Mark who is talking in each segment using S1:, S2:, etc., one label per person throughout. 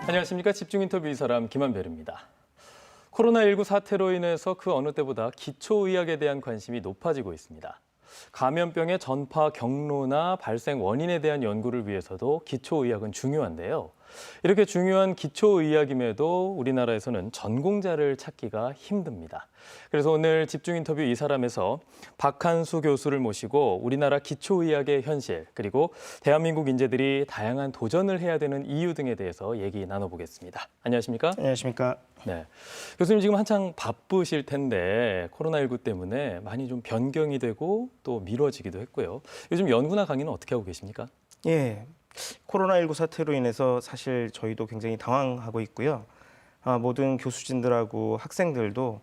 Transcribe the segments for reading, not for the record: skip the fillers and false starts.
S1: 안녕하십니까. 집중 인터뷰 이 사람 김한별입니다. 코로나19 사태로 인해서 그 어느 때보다 기초의학에 대한 관심이 높아지고 있습니다. 감염병의 전파 경로나 발생 원인에 대한 연구를 위해서도 기초의학은 중요한데요. 이렇게 중요한 기초의학임에도 우리나라에서는 전공자를 찾기가 힘듭니다. 그래서 오늘 집중 인터뷰 이 사람에서 박한수 교수를 모시고 우리나라 기초의학의 현실, 그리고 대한민국 인재들이 다양한 도전을 해야 되는 이유 등에 대해서 얘기 나눠보겠습니다. 안녕하십니까?
S2: 안녕하십니까?
S1: 네. 교수님 지금 한창 바쁘실 텐데 코로나19 때문에 많이 좀 변경이 되고 또 미뤄지기도 했고요. 요즘 연구나 강의는 어떻게 하고 계십니까?
S2: 예, 코로나19 사태로 인해서 사실 저희도 굉장히 당황하고 있고요. 모든 교수진들하고 학생들도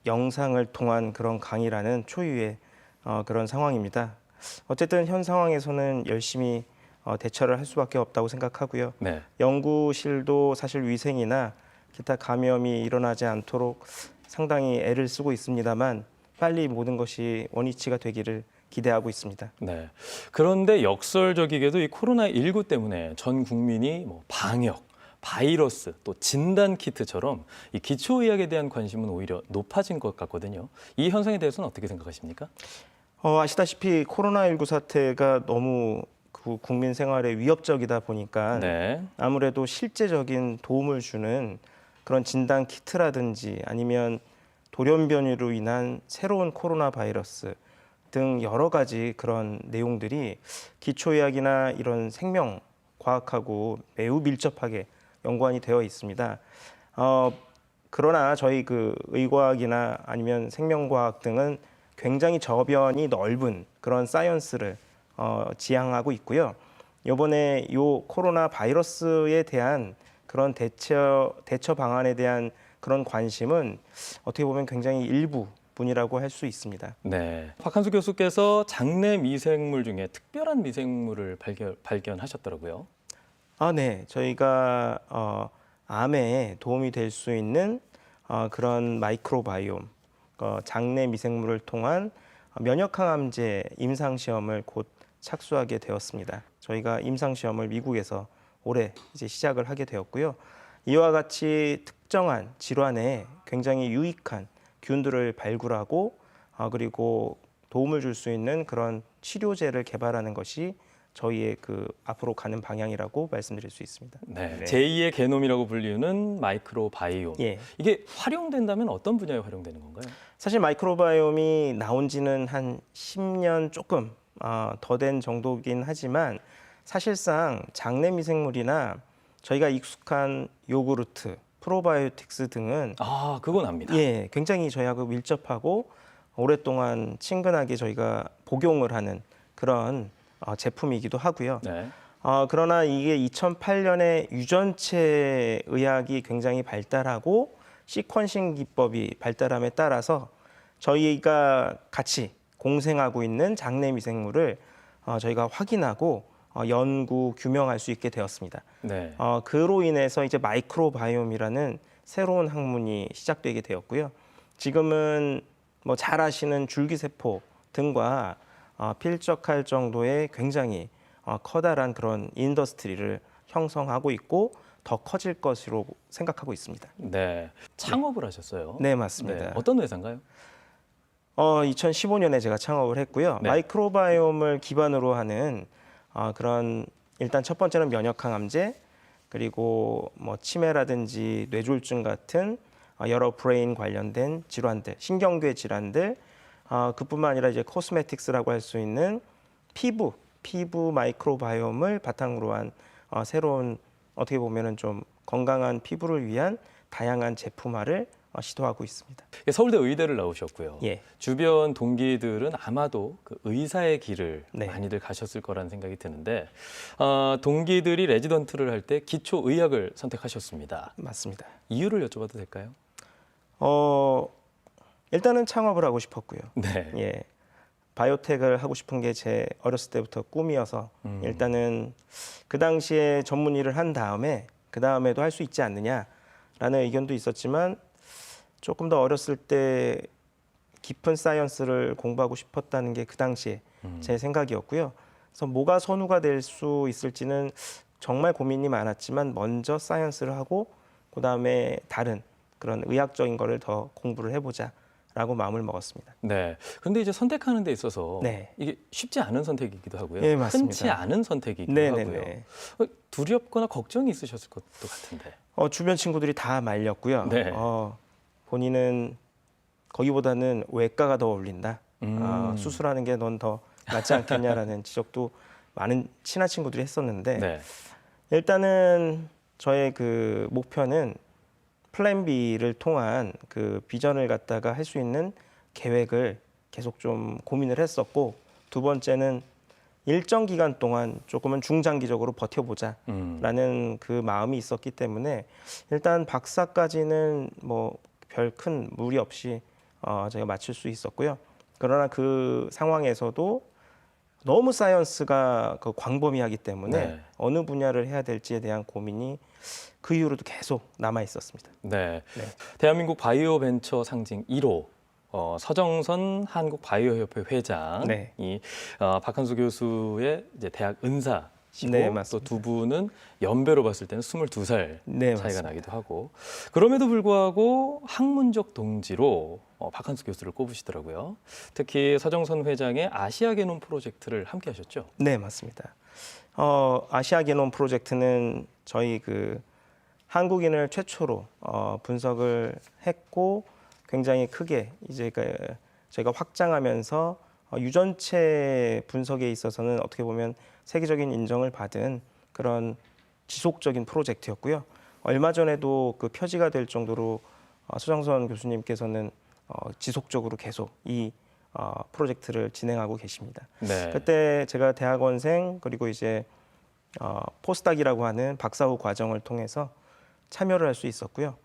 S2: 영상을 통한 그런 강의라는 초유의 그런 상황입니다. 어쨌든 현 상황에서는 열심히 대처를 할 수밖에 없다고 생각하고요.
S1: 네.
S2: 연구실도 사실 위생이나 기타 감염이 일어나지 않도록 상당히 애를 쓰고 있습니다만 빨리 모든 것이 원위치가 되기를 기대하고 있습니다.
S1: 네. 그런데 역설적이게도 이 코로나19 때문에 전 국민이 방역, 바이러스, 또 진단 키트처럼 이 기초의학에 대한 관심은 오히려 높아진 것 같거든요. 이 현상에 대해서는 어떻게 생각하십니까?
S2: 아시다시피 코로나19 사태가 너무 국민 생활에 위협적이다 보니까
S1: 네.
S2: 아무래도 실제적인 도움을 주는 그런 진단 키트라든지 아니면 돌연변이로 인한 새로운 코로나 바이러스 등 여러 가지 그런 내용들이 기초의학이나 이런 생명과학하고 매우 밀접하게 연관이 되어 있습니다. 그러나 저희 의과학이나 아니면 생명과학 등은 굉장히 저변이 넓은 그런 사이언스를 지향하고 있고요. 이번에 요 코로나 바이러스에 대한 그런 대처 방안에 대한 그런 관심은 어떻게 보면 굉장히 일부분이라고 할 수 있습니다.
S1: 네. 박한수 교수께서 장내 미생물 중에 특별한 미생물을 발견하셨더라고요.
S2: 네. 저희가 암에 도움이 될 수 있는 그런 마이크로바이옴, 장내 미생물을 통한 면역항암제 임상 시험을 곧 착수하게 되었습니다. 저희가 임상 시험을 미국에서 올해 이제 시작을 하게 되었고요. 이와 같이 특정한 질환에 굉장히 유익한 균들을 발굴하고 그리고 도움을 줄 수 있는 그런 치료제를 개발하는 것이 저희의 앞으로 가는 방향이라고 말씀드릴 수 있습니다.
S1: 네.
S2: 네.
S1: 제2의 게놈이라고 불리는 마이크로바이옴.
S2: 예.
S1: 이게 활용된다면 어떤 분야에 활용되는 건가요?
S2: 사실 마이크로바이옴이 나온 지는 한 10년 조금 더 된 정도긴 하지만 사실상 장내 미생물이나 저희가 익숙한 요구르트, 프로바이오틱스 등은
S1: 그건 압니다.
S2: 예, 굉장히 저희하고 밀접하고 오랫동안 친근하게 저희가 복용을 하는 그런 제품이기도 하고요.
S1: 네.
S2: 그러나 이게 2008년에 유전체 의학이 굉장히 발달하고 시퀀싱 기법이 발달함에 따라서 저희가 같이 공생하고 있는 장내 미생물을 저희가 확인하고 연구, 규명할 수 있게 되었습니다.
S1: 네.
S2: 그로 인해서 이제 마이크로바이옴이라는 새로운 학문이 시작되게 되었고요. 지금은 잘 아시는 줄기세포 등과 필적할 정도의 굉장히 커다란 그런 인더스트리를 형성하고 있고 더 커질 것으로 생각하고 있습니다.
S1: 네. 창업을 하셨어요.
S2: 네, 맞습니다.
S1: 네. 어떤 회사인가요?
S2: 2015년에 제가 창업을 했고요.
S1: 네.
S2: 마이크로바이옴을 기반으로 하는 그런 일단 첫 번째는 면역항암제 그리고 치매라든지 뇌졸중 같은 여러 브레인 관련된 질환들, 신경계 질환들 그뿐만 아니라 이제 코스메틱스라고 할 수 있는 피부 마이크로바이옴을 바탕으로 한 새로운 어떻게 보면은 좀 건강한 피부를 위한 다양한 제품화를 시도하고 있습니다.
S1: 서울대 의대를 나오셨고요.
S2: 예.
S1: 주변 동기들은 아마도 그 의사의 길을
S2: 네.
S1: 많이들 가셨을 거라는 생각이 드는데 동기들이 레지던트를 할 때 기초의학을 선택하셨습니다.
S2: 맞습니다.
S1: 이유를 여쭤봐도 될까요?
S2: 일단은 창업을 하고 싶었고요.
S1: 네.
S2: 예. 바이오텍을 하고 싶은 게 제 어렸을 때부터 꿈이어서 일단은 그 당시에 전문 일을 한 다음에 그 다음에도 할 수 있지 않느냐라는 의견도 있었지만 조금 더 어렸을 때 깊은 사이언스를 공부하고 싶었다는 게 그 당시에 제 생각이었고요. 그래서 뭐가 선후가 될 수 있을지는 정말 고민이 많았지만 먼저 사이언스를 하고 그다음에 다른 그런 의학적인 거를 더 공부를 해보자라고 마음을 먹었습니다.
S1: 네. 근데 이제 선택하는 데 있어서
S2: 네.
S1: 이게 쉽지 않은 선택이기도 하고요.
S2: 예, 맞습니다.
S1: 흔치 않은 선택이기도
S2: 네네네.
S1: 하고요. 두렵거나 걱정이 있으셨을 것도 같은데.
S2: 주변 친구들이 다 말렸고요.
S1: 네.
S2: 본인은 거기보다는 외과가 더 어울린다. 수술하는 게 넌 더 낫지 않겠냐라는 지적도 많은 친한 친구들이 했었는데
S1: 네.
S2: 일단은 저의 그 목표는 플랜 B를 통한 그 비전을 갖다가 할 수 있는 계획을 계속 좀 고민을 했었고 두 번째는 일정 기간 동안 조금은 중장기적으로 버텨보자라는 그 마음이 있었기 때문에 일단 박사까지는 뭐 별 큰 무리 없이 제가 마칠 수 있었고요. 그러나 그 상황에서도 너무 사이언스가 그 광범위하기 때문에
S1: 네.
S2: 어느 분야를 해야 될지에 대한 고민이 그 이후로도 계속 남아 있었습니다.
S1: 네.
S2: 네.
S1: 대한민국 바이오 벤처 상징 1호 서정선 한국바이오협회 회장이
S2: 네.
S1: 박한수 교수의 이제 대학 은사시고
S2: 네,
S1: 또
S2: 맞습니다.
S1: 두 분은 연배로 봤을 때는 22살
S2: 네,
S1: 차이가
S2: 맞습니다.
S1: 나기도 하고 그럼에도 불구하고 학문적 동지로 박한수 교수를 꼽으시더라고요. 특히 서정선 회장의 아시아 게놈 프로젝트를 함께 하셨죠?
S2: 네, 맞습니다. 아시아 게놈 프로젝트는 저희 그 한국인을 최초로 분석을 했고 굉장히 크게 이제 저희가 확장하면서 유전체 분석에 있어서는 어떻게 보면 세계적인 인정을 받은 그런 지속적인 프로젝트였고요. 얼마 전에도 그 표지가 될 정도로 서정선 교수님께서는 지속적으로 계속 이 프로젝트를 진행하고 계십니다.
S1: 네.
S2: 그때 제가 대학원생 그리고 이제 포스닥이라고 하는 박사 후 과정을 통해서 참여를 할 수 있었고요.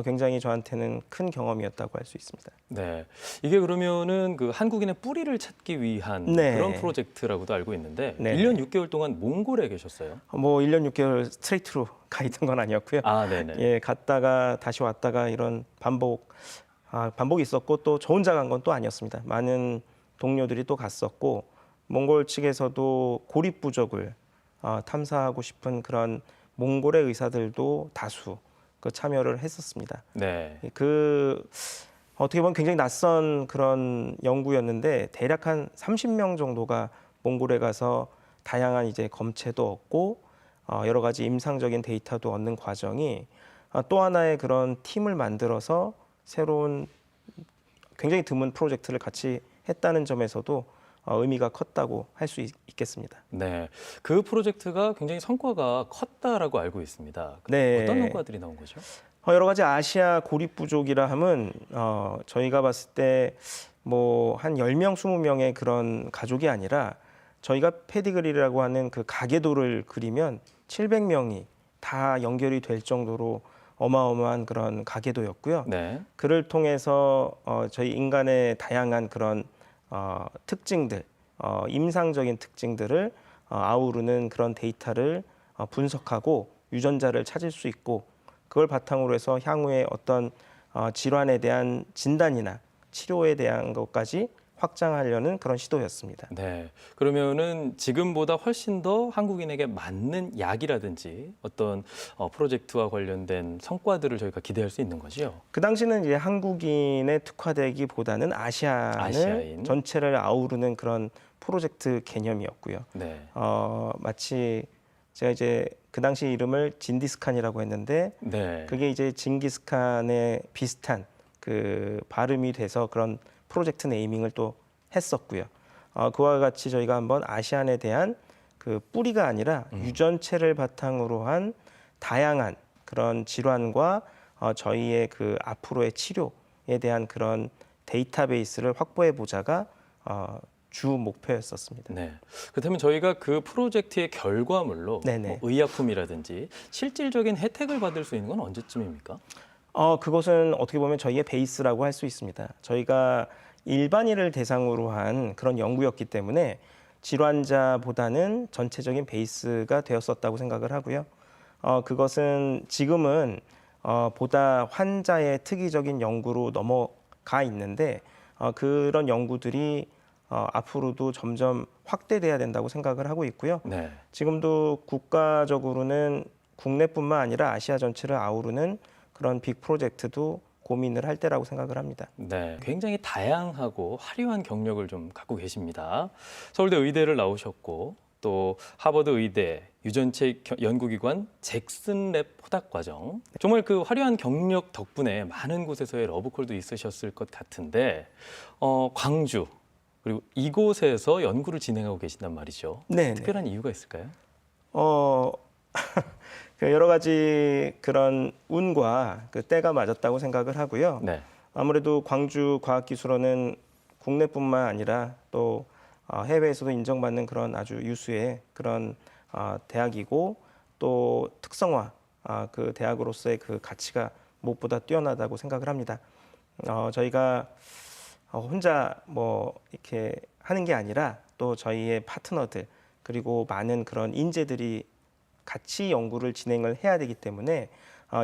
S2: 굉장히 저한테는 큰 경험이었다고 할 수 있습니다.
S1: 네. 이게 그러면은 그 한국인의 뿌리를 찾기 위한
S2: 네.
S1: 그런 프로젝트라고도 알고 있는데
S2: 네.
S1: 1년 6개월 동안 몽골에 계셨어요?
S2: 뭐 1년 6개월 스트레이트로 가 있던 건 아니었고요.
S1: 아, 네네.
S2: 예, 갔다가 다시 왔다가 이런 반복이 있었고 또 저 혼자 간 건 또 아니었습니다. 많은 동료들이 또 갔었고 몽골 측에서도 고립 부족을 탐사하고 싶은 그런 몽골의 의사들도 다수 그 참여를 했었습니다.
S1: 네.
S2: 어떻게 보면 굉장히 낯선 그런 연구였는데 대략 한 30명 정도가 몽골에 가서 다양한 이제 검체도 얻고 여러 가지 임상적인 데이터도 얻는 과정이 또 하나의 그런 팀을 만들어서 새로운 굉장히 드문 프로젝트를 같이 했다는 점에서도 의미가 컸다고 할 수 있겠습니다.
S1: 네. 그 프로젝트가 굉장히 성과가 컸다라고 알고 있습니다.
S2: 네.
S1: 어떤 성과들이 나온 거죠?
S2: 여러 가지 아시아 고립 부족이라 함은 저희가 봤을 때 뭐 한 10명, 20명의 그런 가족이 아니라 저희가 페디그리라고 하는 그 가계도를 그리면 700명이 다 연결이 될 정도로 어마어마한 그런 가계도였고요.
S1: 네.
S2: 그를 통해서 저희 인간의 다양한 그런 특징들, 임상적인 특징들을 아우르는 그런 데이터를 분석하고 유전자를 찾을 수 있고 그걸 바탕으로 해서 향후에 어떤 질환에 대한 진단이나 치료에 대한 것까지 확장하려는 그런 시도였습니다.
S1: 네. 그러면은 지금보다 훨씬 더 한국인에게 맞는 약이라든지 어떤 프로젝트와 관련된 성과들을 저희가 기대할 수 있는 거죠?
S2: 그 당시는 이제 한국인에 특화되기보다는
S1: 아시아인.
S2: 전체를 아우르는 그런 프로젝트 개념이었고요.
S1: 네.
S2: 마치 제가 이제 그 당시 이름을 진디스칸이라고 했는데
S1: 네.
S2: 그게 이제 징기스칸에 비슷한 그 발음이 돼서 그런 프로젝트 네이밍을 또 했었고요. 그와 같이 저희가 한번 아시안에 대한 그 뿌리가 아니라 유전체를 바탕으로 한 다양한 그런 질환과 저희의 그 앞으로의 치료에 대한 그런 데이터베이스를 확보해 보자가 주 목표였었습니다.
S1: 네. 그렇다면 저희가 그 프로젝트의 결과물로
S2: 네네.
S1: 뭐 의약품이라든지 실질적인 혜택을 받을 수 있는 건 언제쯤입니까?
S2: 그것은 어떻게 보면 저희의 베이스라고 할 수 있습니다. 저희가 일반인을 대상으로 한 그런 연구였기 때문에 질환자보다는 전체적인 베이스가 되었었다고 생각을 하고요. 그것은 지금은 보다 환자의 특이적인 연구로 넘어가 있는데 그런 연구들이 앞으로도 점점 확대돼야 된다고 생각을 하고 있고요.
S1: 네.
S2: 지금도 국가적으로는 국내뿐만 아니라 아시아 전체를 아우르는 그런 빅 프로젝트도 고민을 할 때라고 생각을 합니다.
S1: 네, 굉장히 다양하고 화려한 경력을 좀 갖고 계십니다. 서울대 의대를 나오셨고 또 하버드 의대 유전체 연구기관 잭슨 랩 포닥 과정. 정말 그 화려한 경력 덕분에 많은 곳에서의 러브콜도 있으셨을 것 같은데 광주 그리고 이곳에서 연구를 진행하고 계신단 말이죠.
S2: 네.
S1: 특별한 이유가 있을까요?
S2: 그 여러 가지 그런 운과 그 때가 맞았다고 생각을 하고요.
S1: 네.
S2: 아무래도 광주과학기술원은 국내뿐만 아니라 또 해외에서도 인정받는 그런 아주 유수의 그런 대학이고 또 특성화 그 대학으로서의 그 가치가 무엇보다 뛰어나다고 생각을 합니다. 저희가 혼자 뭐 이렇게 하는 게 아니라 또 저희의 파트너들 그리고 많은 그런 인재들이 같이 연구를 진행을 해야 되기 때문에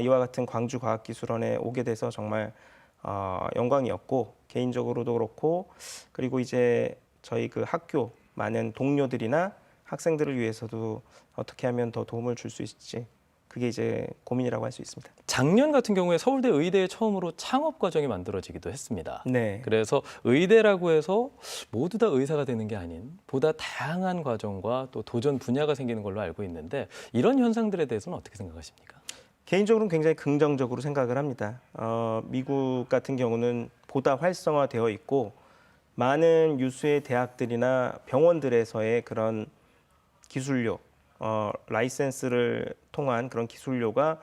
S2: 이와 같은 광주과학기술원에 오게 돼서 정말 영광이었고 개인적으로도 그렇고 그리고 이제 저희 그 학교 많은 동료들이나 학생들을 위해서도 어떻게 하면 더 도움을 줄 수 있을지 그게 이제 고민이라고 할 수 있습니다.
S1: 작년 같은 경우에 서울대 의대에 처음으로 창업 과정이 만들어지기도 했습니다.
S2: 네.
S1: 그래서 의대라고 해서 모두 다 의사가 되는 게 아닌 보다 다양한 과정과 또 도전 분야가 생기는 걸로 알고 있는데 이런 현상들에 대해서는 어떻게 생각하십니까?
S2: 개인적으로는 굉장히 긍정적으로 생각을 합니다. 미국 같은 경우는 보다 활성화되어 있고 많은 유수의 대학들이나 병원들에서의 그런 기술료, 라이센스를 통한 그런 기술료가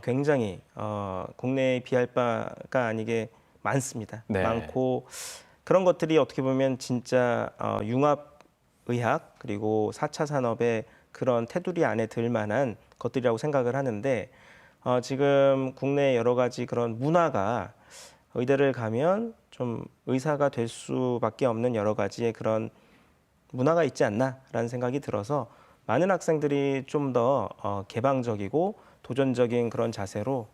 S2: 굉장히 국내에 비할 바가 아니게 많습니다.
S1: 네.
S2: 많고 그런 것들이 어떻게 보면 진짜 융합의학 그리고 4차 산업의 그런 테두리 안에 들 만한 것들이라고 생각을 하는데 지금 국내 여러 가지 그런 문화가 의대를 가면 좀 의사가 될 수밖에 없는 여러 가지의 그런 문화가 있지 않나라는 생각이 들어서 많은 학생들이 좀 더 개방적이고 도전적인 그런 자세로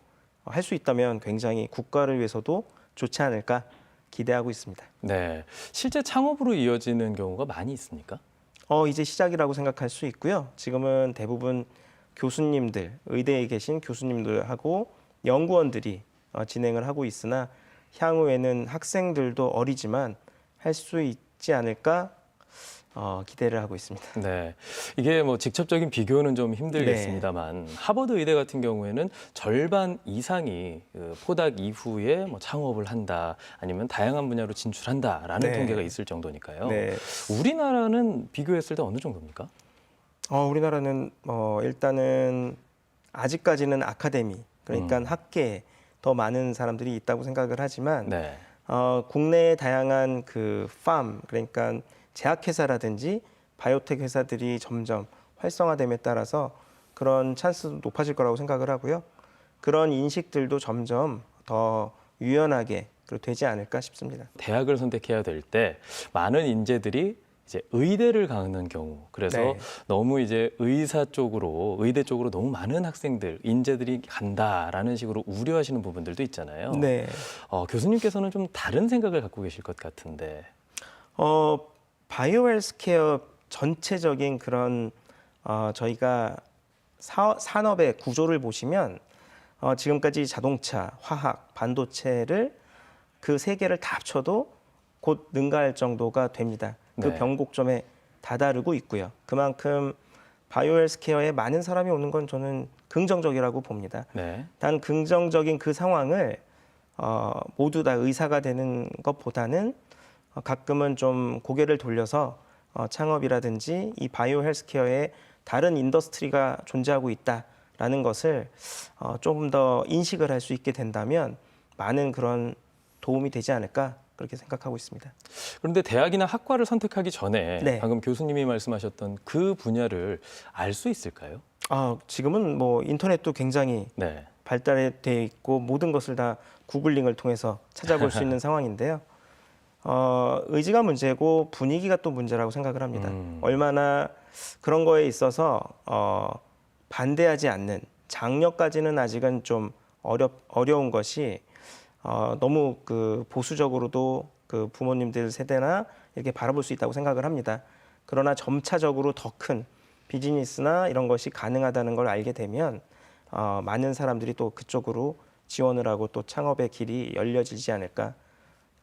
S2: 할 수 있다면 굉장히 국가를 위해서도 좋지 않을까 기대하고 있습니다.
S1: 네, 실제 창업으로 이어지는 경우가 많이 있습니까?
S2: 이제 시작이라고 생각할 수 있고요. 지금은 대부분 교수님들, 의대에 계신 교수님들하고 연구원들이 진행을 하고 있으나 향후에는 학생들도 어리지만 할 수 있지 않을까 기대를 하고 있습니다.
S1: 네, 이게 뭐 직접적인 비교는 좀 힘들겠습니다만 하버드 의대 같은 경우에는 절반 이상이 그 포닥 이후에 뭐 창업을 한다 아니면 다양한 분야로 진출한다라는
S2: 네.
S1: 통계가 있을 정도니까요.
S2: 네.
S1: 우리나라는 비교했을 때 어느 정도입니까?
S2: 우리나라는 일단은 아직까지는 아카데미 그러니까 학계에 더 많은 사람들이 있다고 생각을 하지만
S1: 네.
S2: 국내의 다양한 그 그러니까 제약회사라든지 바이오텍 회사들이 점점 활성화됨에 따라서 그런 찬스도 높아질 거라고 생각을 하고요. 그런 인식들도 점점 더 유연하게 되지 않을까 싶습니다.
S1: 대학을 선택해야 될 때 많은 인재들이 이제 의대를 가는 경우, 그래서
S2: 네.
S1: 너무 이제 의사 쪽으로, 의대 쪽으로 너무 많은 학생들, 인재들이 간다라는 식으로 우려하시는 부분들도 있잖아요.
S2: 네.
S1: 교수님께서는 좀 다른 생각을 갖고 계실 것 같은데.
S2: 바이오 헬스케어 전체적인 그런 저희가 산업의 구조를 보시면 지금까지 자동차, 화학, 반도체를 그 세 개를 다 합쳐도 곧 능가할 정도가 됩니다. 그
S1: 네.
S2: 변곡점에 다다르고 있고요. 그만큼 바이오 헬스케어에 많은 사람이 오는 건 저는 긍정적이라고 봅니다.
S1: 네.
S2: 단 긍정적인 그 상황을 모두 다 의사가 되는 것보다는 가끔은 좀 고개를 돌려서 창업이라든지 이 바이오 헬스케어에 다른 인더스트리가 존재하고 있다라는 것을 조금 더 인식을 할 수 있게 된다면 많은 그런 도움이 되지 않을까 그렇게 생각하고 있습니다.
S1: 그런데 대학이나 학과를 선택하기 전에
S2: 네.
S1: 방금 교수님이 말씀하셨던 그 분야를 알 수 있을까요?
S2: 지금은 뭐 인터넷도 굉장히
S1: 네.
S2: 발달돼 있고 모든 것을 다 구글링을 통해서 찾아볼 수 있는 상황인데요. 의지가 문제고 분위기가 또 문제라고 생각을 합니다. 얼마나 그런 거에 있어서 반대하지 않는 장려까지는 아직은 좀 어려운 것이 너무 그 보수적으로도 그 부모님들 세대나 이렇게 바라볼 수 있다고 생각을 합니다. 그러나 점차적으로 더 큰 비즈니스나 이런 것이 가능하다는 걸 알게 되면 많은 사람들이 또 그쪽으로 지원을 하고 또 창업의 길이 열려지지 않을까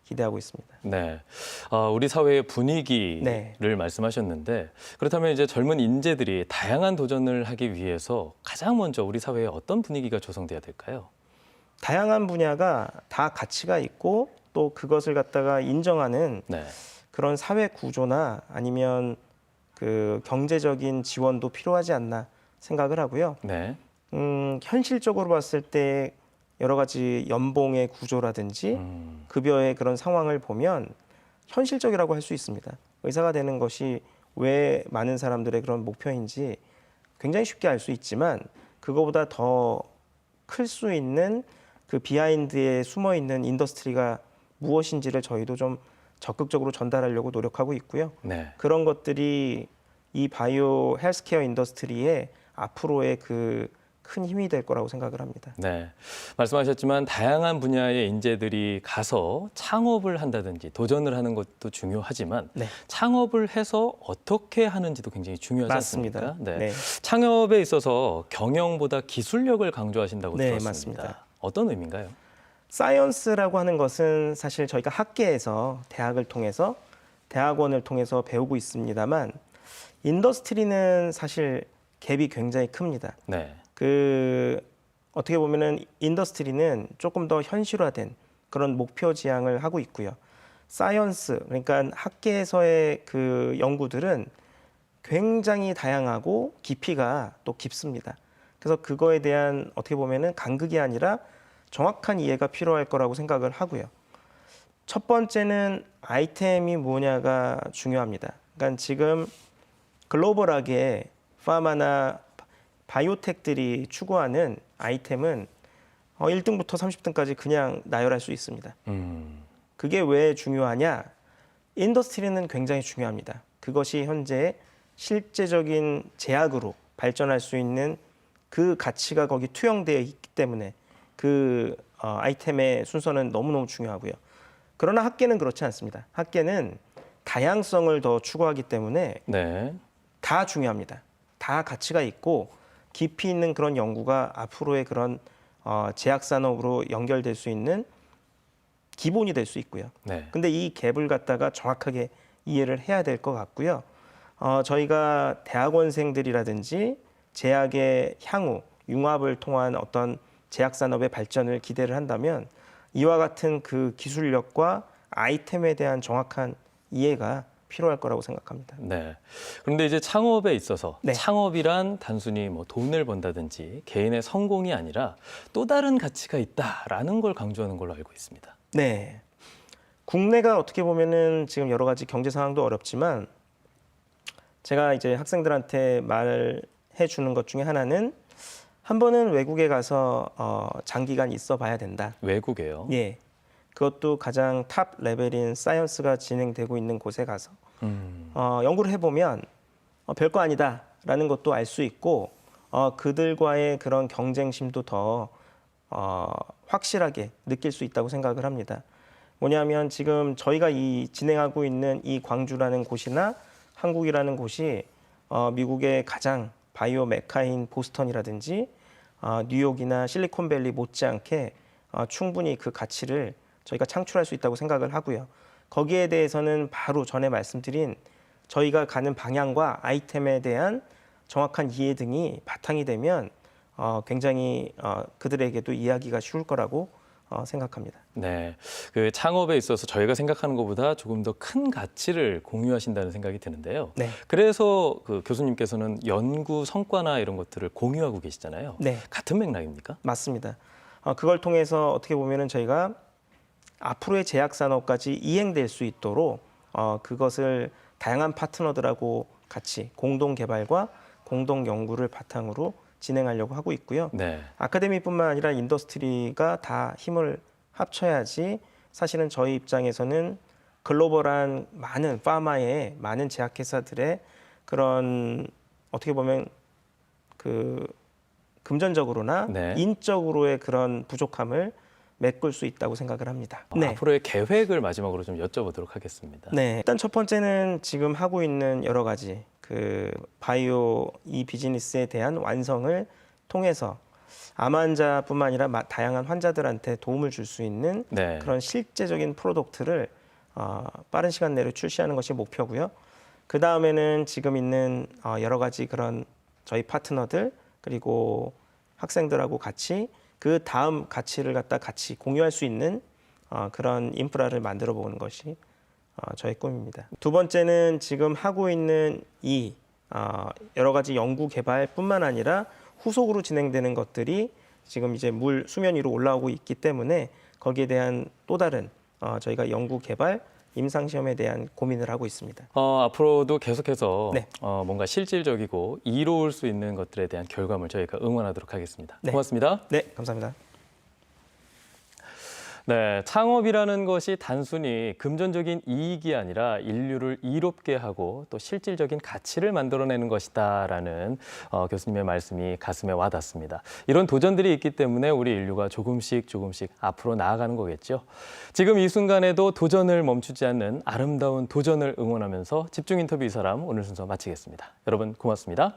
S2: 기대하고 있습니다.
S1: 네. 우리 사회의 분위기를
S2: 네.
S1: 말씀하셨는데 그렇다면 이제 젊은 인재들이 다양한 도전을 하기 위해서 가장 먼저 우리 사회에 어떤 분위기가 조성돼야 될까요?
S2: 다양한 분야가 다 가치가 있고 또 그것을 갖다가 인정하는
S1: 네.
S2: 그런 사회 구조나 아니면 그 경제적인 지원도 필요하지 않나 생각을 하고요.
S1: 네.
S2: 현실적으로 봤을 때 여러 가지 연봉의 구조라든지 급여의 그런 상황을 보면 현실적이라고 할 수 있습니다. 의사가 되는 것이 왜 많은 사람들의 그런 목표인지 굉장히 쉽게 알 수 있지만 그거보다 더 클 수 있는 그 비하인드에 숨어 있는 인더스트리가 무엇인지를 저희도 좀 적극적으로 전달하려고 노력하고 있고요.
S1: 네.
S2: 그런 것들이 이 바이오 헬스케어 인더스트리의 앞으로의 그 큰 힘이 될 거라고 생각을 합니다.
S1: 네. 말씀하셨지만 다양한 분야의 인재들이 가서 창업을 한다든지 도전을 하는 것도 중요하지만
S2: 네.
S1: 창업을 해서 어떻게 하는지도 굉장히 중요하지
S2: 맞습니다.
S1: 않습니까? 네.
S2: 네.
S1: 창업에 있어서 경영보다 기술력을 강조하신다고
S2: 네,
S1: 들었습니다.
S2: 맞습니다.
S1: 어떤 의미인가요?
S2: 사이언스라고 하는 것은 사실 저희가 학계에서 대학을 통해서 대학원을 통해서 배우고 있습니다만 인더스트리는 사실 갭이 굉장히 큽니다.
S1: 네.
S2: 그 어떻게 보면은 인더스트리는 조금 더 현실화된 그런 목표 지향을 하고 있고요. 사이언스 그러니까 학계에서의 그 연구들은 굉장히 다양하고 깊이가 또 깊습니다. 그래서 그거에 대한 어떻게 보면은 간극이 아니라 정확한 이해가 필요할 거라고 생각을 하고요. 첫 번째는 아이템이 뭐냐가 중요합니다. 그러니까 지금 글로벌하게 파마나 바이오텍들이 추구하는 아이템은 1등부터 30등까지 그냥 나열할 수 있습니다. 그게 왜 중요하냐? 인더스트리는 굉장히 중요합니다. 그것이 현재 실제적인 제약으로 발전할 수 있는 그 가치가 거기 투영되어 있기 때문에 그 아이템의 순서는 너무너무 중요하고요. 그러나 학계는 그렇지 않습니다. 학계는 다양성을 더 추구하기 때문에
S1: 네.
S2: 다 중요합니다. 다 가치가 있고 깊이 있는 그런 연구가 앞으로의 그런 제약 산업으로 연결될 수 있는 기본이 될 수 있고요.
S1: 네.
S2: 근데 이 갭을 갖다가 정확하게 이해를 해야 될 것 같고요. 저희가 대학원생들이라든지 제약의 향후 융합을 통한 어떤 제약 산업의 발전을 기대를 한다면 이와 같은 그 기술력과 아이템에 대한 정확한 이해가 필요할 거라고 생각합니다.
S1: 네. 그런데 이제 창업에 있어서
S2: 네.
S1: 창업이란 단순히 뭐 돈을 번다든지 개인의 성공이 아니라 또 다른 가치가 있다라는 걸 강조하는 걸로 알고 있습니다.
S2: 네. 국내가 어떻게 보면은 지금 여러 가지 경제 상황도 어렵지만 제가 이제 학생들한테 말해 주는 것 중에 하나는 한 번은 외국에 가서 장기간 있어 봐야 된다.
S1: 외국에요.
S2: 예. 그것도 가장 탑 레벨인 사이언스가 진행되고 있는 곳에 가서 연구를 해보면 별거 아니다라는 것도 알 수 있고 그들과의 그런 경쟁심도 더 확실하게 느낄 수 있다고 생각을 합니다. 뭐냐면 지금 저희가 이 진행하고 있는 이 광주라는 곳이나 한국이라는 곳이 미국의 가장 바이오 메카인 보스턴이라든지 뉴욕이나 실리콘밸리 못지않게 충분히 그 가치를 저희가 창출할 수 있다고 생각을 하고요. 거기에 대해서는 바로 전에 말씀드린 저희가 가는 방향과 아이템에 대한 정확한 이해 등이 바탕이 되면 굉장히 그들에게도 이해하기가 쉬울 거라고 생각합니다.
S1: 네. 그 창업에 있어서 저희가 생각하는 것보다 조금 더 큰 가치를 공유하신다는 생각이 드는데요.
S2: 네.
S1: 그래서 그 교수님께서는 연구 성과나 이런 것들을 공유하고 계시잖아요.
S2: 네.
S1: 같은 맥락입니까?
S2: 맞습니다. 그걸 통해서 어떻게 보면은 저희가 앞으로의 제약 산업까지 이행될 수 있도록 그것을 다양한 파트너들하고 같이 공동 개발과 공동 연구를 바탕으로 진행하려고 하고 있고요.
S1: 네.
S2: 아카데미뿐만 아니라 인더스트리가 다 힘을 합쳐야지 사실은 저희 입장에서는 글로벌한 많은 파마의 많은 제약회사들의 그런 어떻게 보면 그 금전적으로나
S1: 네.
S2: 인적으로의 그런 부족함을 메꿀 수 있다고 생각을 합니다.
S1: 앞으로의 계획을 마지막으로 좀 여쭤보도록 하겠습니다.
S2: 네, 일단 첫 번째는 지금 하고 있는 여러 가지 그 바이오 이 비즈니스에 대한 완성을 통해서 암 환자뿐만 아니라 다양한 환자들한테 도움을 줄 수 있는
S1: 네.
S2: 그런 실제적인 프로덕트를 빠른 시간 내로 출시하는 것이 목표고요. 그 다음에는 지금 있는 여러 가지 그런 저희 파트너들 그리고 학생들하고 같이 그 다음 가치를 갖다 같이 공유할 수 있는 그런 인프라를 만들어 보는 것이 저의 꿈입니다. 두 번째는 지금 하고 있는 이 여러 가지 연구 개발뿐만 아니라 후속으로 진행되는 것들이 지금 이제 물 수면 위로 올라오고 있기 때문에 거기에 대한 또 다른 저희가 연구 개발 임상 시험에 대한 고민을 하고 있습니다.
S1: 앞으로도 계속해서
S2: 네.
S1: 뭔가 실질적이고 이로울 수 있는 것들에 대한 결과물 저희가 응원하도록 하겠습니다.
S2: 네.
S1: 고맙습니다.
S2: 네, 감사합니다.
S1: 네, 창업이라는 것이 단순히 금전적인 이익이 아니라 인류를 이롭게 하고 또 실질적인 가치를 만들어내는 것이다라는 교수님의 말씀이 가슴에 와닿습니다. 이런 도전들이 있기 때문에 우리 인류가 조금씩 앞으로 나아가는 거겠죠. 지금 이 순간에도 도전을 멈추지 않는 아름다운 도전을 응원하면서 집중 인터뷰 이 사람 오늘 순서 마치겠습니다. 여러분 고맙습니다.